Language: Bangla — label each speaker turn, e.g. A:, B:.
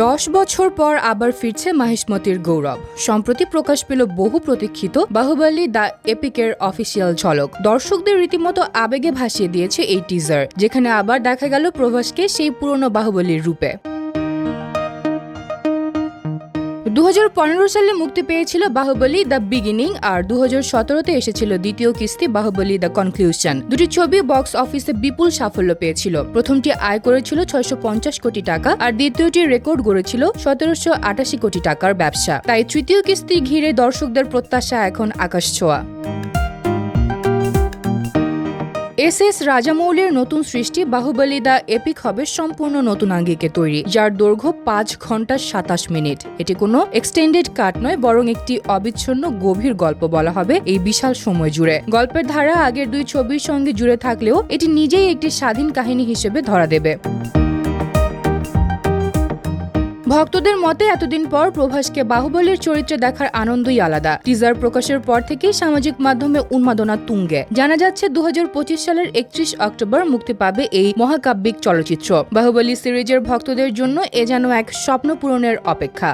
A: 10 বছর পর আবার ফিরছে মাহিষ্মতির গৌরব। সম্প্রতি প্রকাশ পেল বহু প্রতীক্ষিত বাহুবলী দ্য এপিকের অফিসিয়াল ঝলক। দর্শকদের রীতিমতো আবেগে ভাসিয়ে দিয়েছে এই টিজার, যেখানে আবার দেখা গেল প্রভাসকে সেই পুরনো বাহুবলীর রূপে। 2015 সালে মুক্তি পেয়েছিল বাহুবলী দ্য বিগিনিং, আর 2017-তে এসেছিল দ্বিতীয় কিস্তি বাহুবলী দ্য কনক্লুশন। দুটি ছবি বক্স অফিসে বিপুল সাফল্য পেয়েছিল। প্রথমটি আয় করেছিল 650 কোটি টাকা, আর দ্বিতীয়টি রেকর্ড গড়েছিল 1788 কোটি টাকার ব্যবসা। তাই তৃতীয় কিস্তি ঘিরে দর্শকদের প্রত্যাশা এখন আকাশছোঁয়া। এস রাজামৌলির নতুন সৃষ্টি বাহুবলী দ্য এপিক হবে সম্পূর্ণ নতুন আঙ্গিকে তৈরি, যার দৈর্ঘ্য 5 ঘন্টা 27 মিনিট। এটি কোনো এক্সটেন্ডেড কাট নয়, বরং একটি অবিচ্ছিন্ন গভীর গল্প বলা হবে এই বিশাল সময় জুড়ে। গল্পের ধারা আগের দুই ছবির সঙ্গে জুড়ে থাকলেও এটি নিজেই একটি স্বাধীন কাহিনী হিসেবে ধরা দেবে। ভক্তদের মতে এতদিন পর প্রভাসকে বাহুবলীর চরিত্রে দেখার আনন্দই আলাদা। টিজার প্রকাশের পর থেকেই সামাজিক মাধ্যমে উন্মাদনা তুঙ্গে। জানা যাচ্ছে 2025 সালের 31 অক্টোবর মুক্তি পাবে এই মহাকাব্যিক চলচ্চিত্র। বাহুবলী সিরিজের ভক্তদের জন্য এ যেন এক স্বপ্ন পূরণের অপেক্ষা।